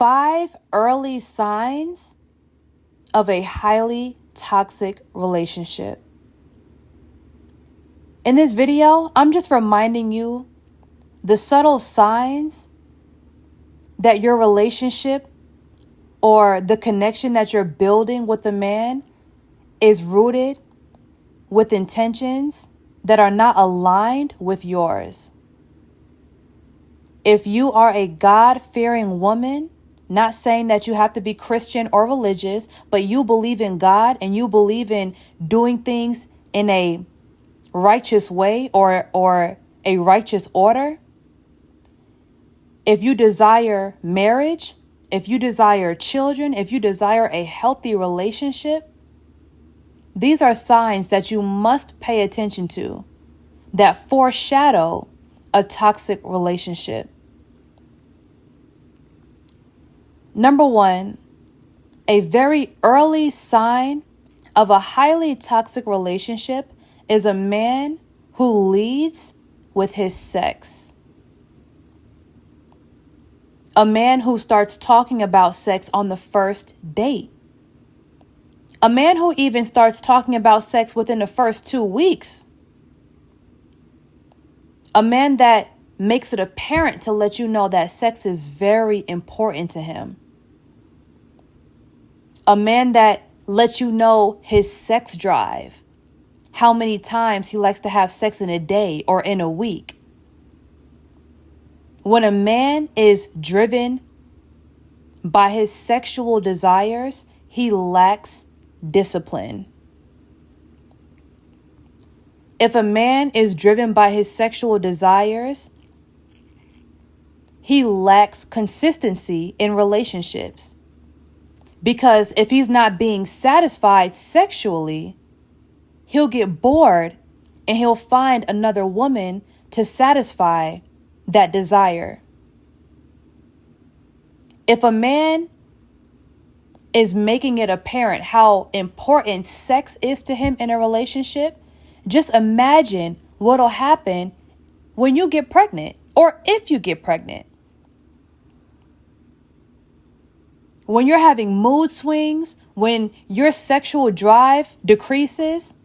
5 early signs of a highly toxic relationship. In this video, I'm just reminding you the subtle signs that your relationship or the connection that you're building with a man is rooted with intentions that are not aligned with yours. If you are a God-fearing woman, not saying that you have to be Christian or religious, but you believe in God and you believe in doing things in a righteous way or a righteous order, if you desire marriage, if you desire children, if you desire a healthy relationship, these are signs that you must pay attention to that foreshadow a toxic relationship. Number 1, a very early sign of a highly toxic relationship is a man who leads with his sex. A man who starts talking about sex on the first date. A man who even starts talking about sex within the first 2 weeks. A man that makes it apparent to let you know that sex is very important to him. A man that lets you know his sex drive, how many times he likes to have sex in a day or in a week. When a man is driven by his sexual desires, he lacks discipline. If a man is driven by his sexual desires, he lacks consistency in relationships. Because if he's not being satisfied sexually, he'll get bored and he'll find another woman to satisfy that desire. If a man is making it apparent how important sex is to him in a relationship, just imagine what'll happen when you get pregnant or if you get pregnant. When you're having mood swings, when your sexual drive decreases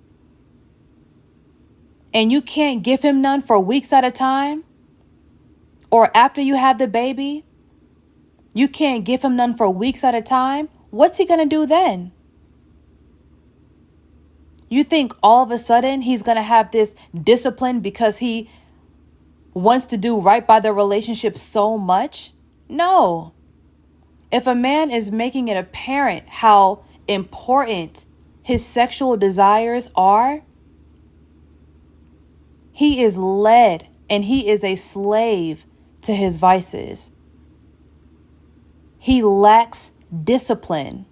and you can't give him none for weeks at a time, or after you have the baby, you can't give him none for weeks at a time, what's he going to do then? You think all of a sudden he's going to have this discipline because he wants to do right by the relationship so much? No. If a man is making it apparent how important his sexual desires are, he is led and he is a slave to his vices. He lacks discipline.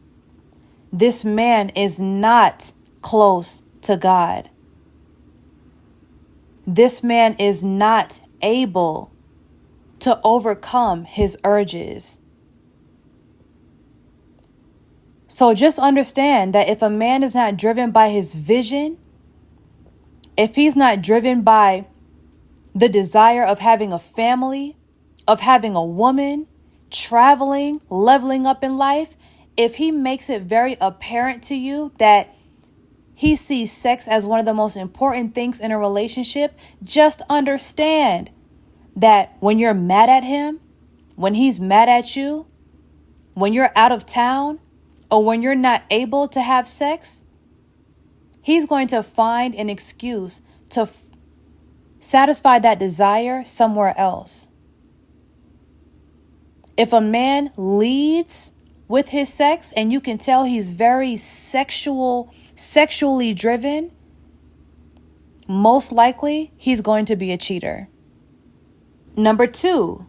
This man is not close to God. This man is not able to overcome his urges. So just understand that if a man is not driven by his vision, if he's not driven by the desire of having a family, of having a woman, traveling, leveling up in life, if he makes it very apparent to you that he sees sex as one of the most important things in a relationship, just understand that when you're mad at him, when he's mad at you, when you're out of town, or when you're not able to have sex, he's going to find an excuse to satisfy that desire somewhere else. If a man leads with his sex and you can tell he's very sexually driven, most likely he's going to be a cheater. Number 2,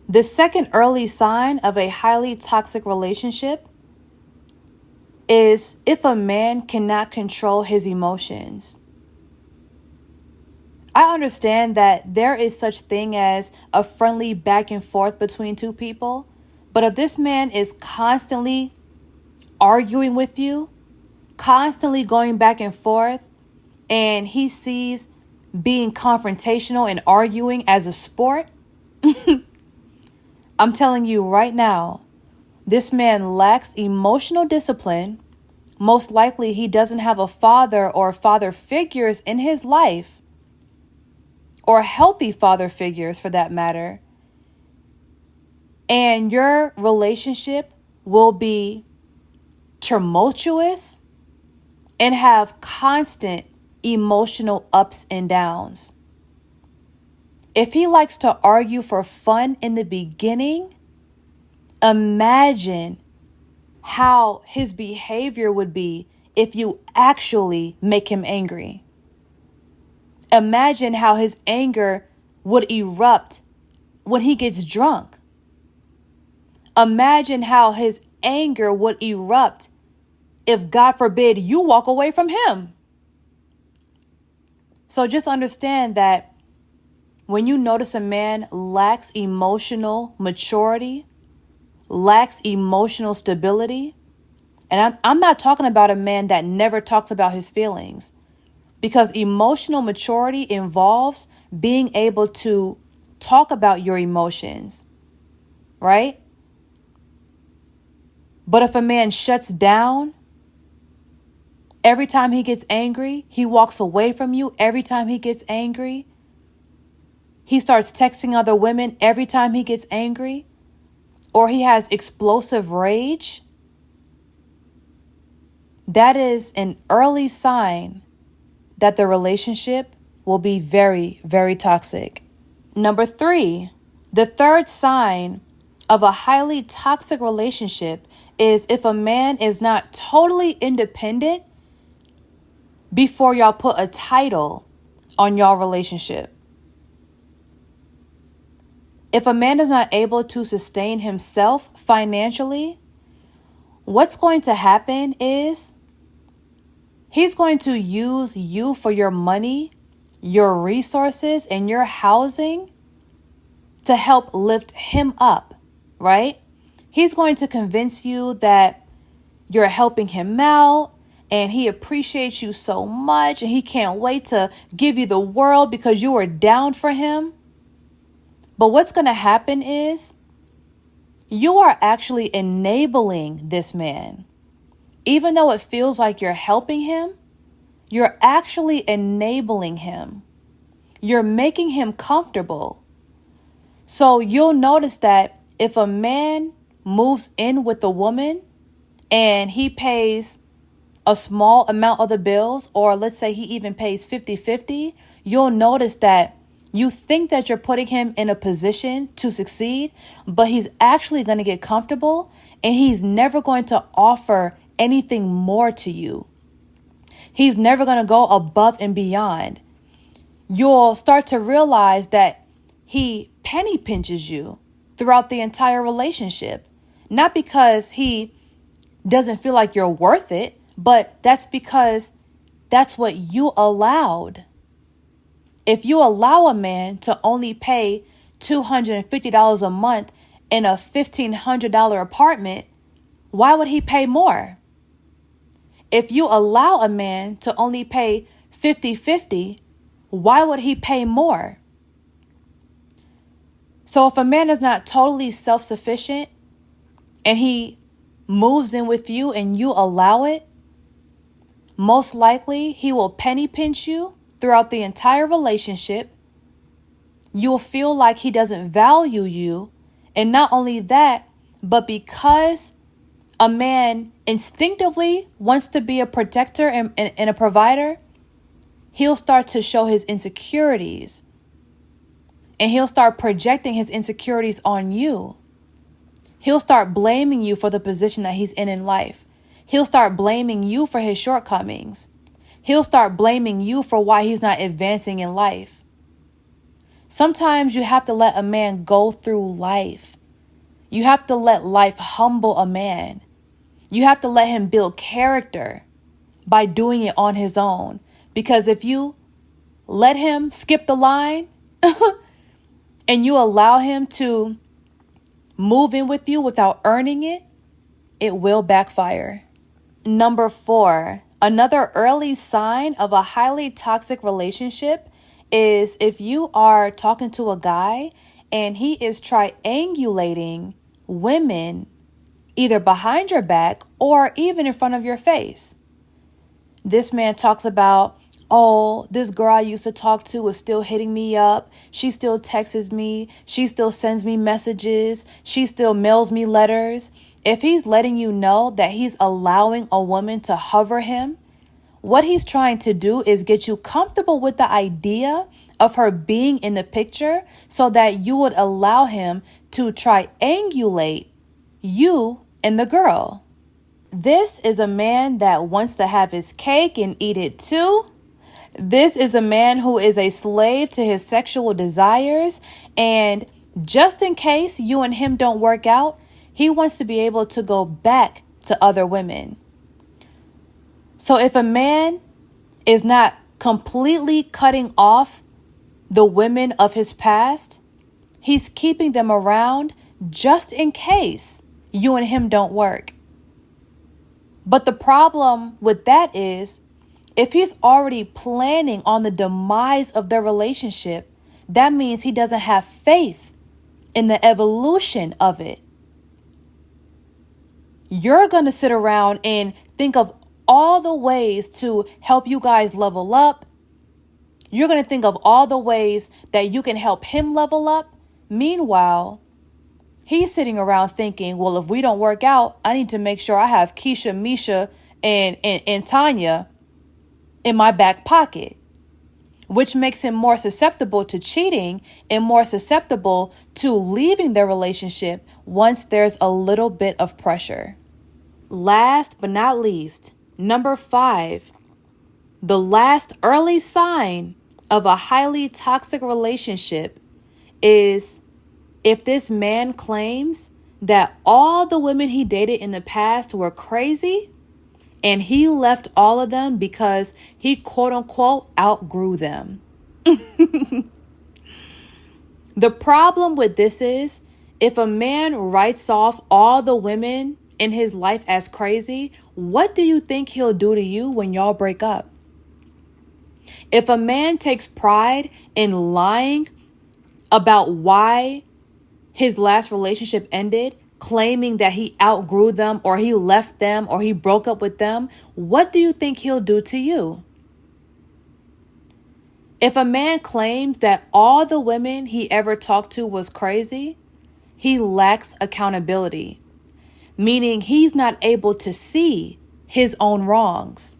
the second early sign of a highly toxic relationship is if a man cannot control his emotions. I understand that there is such thing as a friendly back and forth between two people, but if this man is constantly arguing with you, constantly going back and forth, and he sees being confrontational and arguing as a sport, I'm telling you right now, This man lacks emotional discipline. Most likely he doesn't have a father or father figures in his life, or healthy father figures for that matter. And your relationship will be tumultuous and have constant emotional ups and downs. If he likes to argue for fun in the beginning, imagine how his behavior would be if you actually make him angry. Imagine how his anger would erupt when he gets drunk. Imagine how his anger would erupt if, God forbid, you walk away from him. So just understand that when you notice a man lacks emotional maturity, lacks emotional stability, and I'm not talking about a man that never talks about his feelings, because emotional maturity involves being able to talk about your emotions, right? But if a man shuts down every time he gets angry, he walks away from you every time he gets angry, he starts texting other women every time he gets angry, or he has explosive rage, that is an early sign that the relationship will be very, very toxic. Number 3, the third sign of a highly toxic relationship is if a man is not totally independent before y'all put a title on y'all relationship. If a man is not able to sustain himself financially, what's going to happen is he's going to use you for your money, your resources, and your housing to help lift him up, right? He's going to convince you that you're helping him out and he appreciates you so much and he can't wait to give you the world because you are down for him. But what's going to happen is you are actually enabling this man. Even though it feels like you're helping him, you're actually enabling him. You're making him comfortable. So you'll notice that if a man moves in with a woman and he pays a small amount of the bills, or let's say he even pays 50-50, you'll notice that you think that you're putting him in a position to succeed, but he's actually going to get comfortable and he's never going to offer anything more to you. He's never going to go above and beyond. You'll start to realize that he penny pinches you throughout the entire relationship. Not because he doesn't feel like you're worth it, but that's because that's what you allowed. If you allow a man to only pay $250 a month in a $1,500 apartment, why would he pay more? If you allow a man to only pay 50-50, why would he pay more? So if a man is not totally self-sufficient and he moves in with you and you allow it, most likely he will penny pinch you throughout the entire relationship. You'll feel like he doesn't value you. And not only that, but because a man instinctively wants to be a protector and a provider, he'll start to show his insecurities. And he'll start projecting his insecurities on you. He'll start blaming you for the position that he's in life. He'll start blaming you for his shortcomings. He'll start blaming you for why he's not advancing in life. Sometimes you have to let a man go through life. You have to let life humble a man. You have to let him build character by doing it on his own. Because if you let him skip the line and you allow him to move in with you without earning it, it will backfire. Number 4, another early sign of a highly toxic relationship is if you are talking to a guy and he is triangulating women either behind your back or even in front of your face. This man talks about, oh, this girl I used to talk to is still hitting me up. She still texts me. She still sends me messages. She still mails me letters. If he's letting you know that he's allowing a woman to hover him, what he's trying to do is get you comfortable with the idea of her being in the picture so that you would allow him to triangulate you and the girl. This is a man that wants to have his cake and eat it too. This is a man who is a slave to his sexual desires. And just in case you and him don't work out, he wants to be able to go back to other women. So if a man is not completely cutting off the women of his past, he's keeping them around just in case you and him don't work. But the problem with that is, if he's already planning on the demise of their relationship, that means he doesn't have faith in the evolution of it. You're going to sit around and think of all the ways to help you guys level up. You're going to think of all the ways that you can help him level up. Meanwhile, he's sitting around thinking, well, if we don't work out, I need to make sure I have Keisha, Misha, and Tanya in my back pocket, which makes him more susceptible to cheating and more susceptible to leaving their relationship once there's a little bit of pressure. Last but not least, number 5, the last early sign of a highly toxic relationship is if this man claims that all the women he dated in the past were crazy and he left all of them because he quote unquote outgrew them. The problem with this is, if a man writes off all the women in his life as crazy, what do you think he'll do to you when y'all break up? If a man takes pride in lying about why his last relationship ended, claiming that he outgrew them or he left them or he broke up with them, what do you think he'll do to you? If a man claims that all the women he ever talked to was crazy, he lacks accountability, meaning he's not able to see his own wrongs.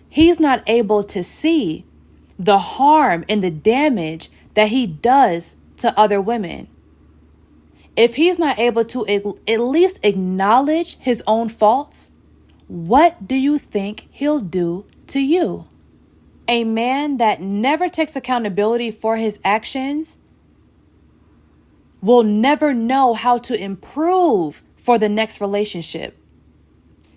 He's not able to see the harm and the damage that he does to other women. If he's not able to at least acknowledge his own faults, what do you think he'll do to you? A man that never takes accountability for his actions will never know how to improve for the next relationship.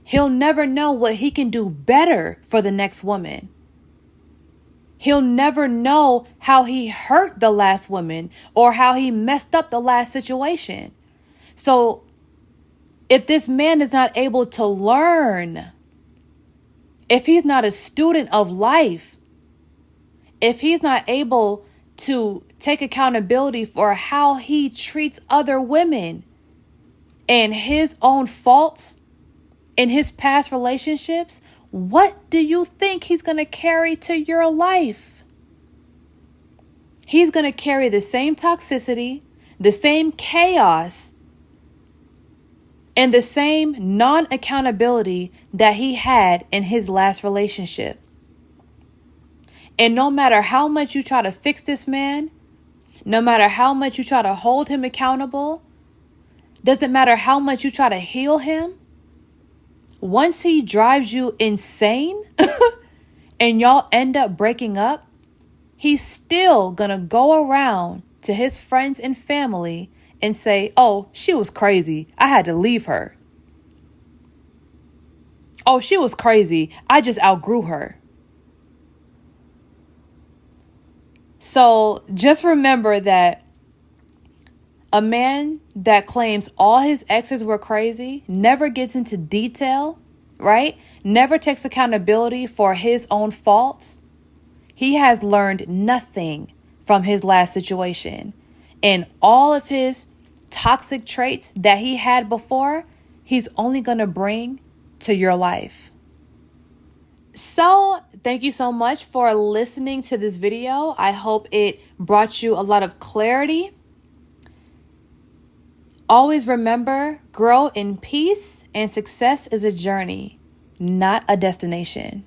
He'll never know what he can do better for the next woman. He'll never know how he hurt the last woman or how he messed up the last situation. So if this man is not able to learn, if he's not a student of life, if he's not able to take accountability for how he treats other women and his own faults in his past relationships, what do you think he's going to carry to your life? He's going to carry the same toxicity, the same chaos, and the same non-accountability that he had in his last relationship. And no matter how much you try to fix this man, no matter how much you try to hold him accountable, doesn't matter how much you try to heal him, once he drives you insane and y'all end up breaking up, he's still gonna go around to his friends and family and say, oh, she was crazy. I had to leave her. Oh, she was crazy. I just outgrew her. So just remember that a man that claims all his exes were crazy never gets into detail, right? Never takes accountability for his own faults. He has learned nothing from his last situation. And all of his toxic traits that he had before, he's only going to bring to your life. So thank you so much for listening to this video. I hope it brought you a lot of clarity. Always remember, grow in peace, and success is a journey, not a destination.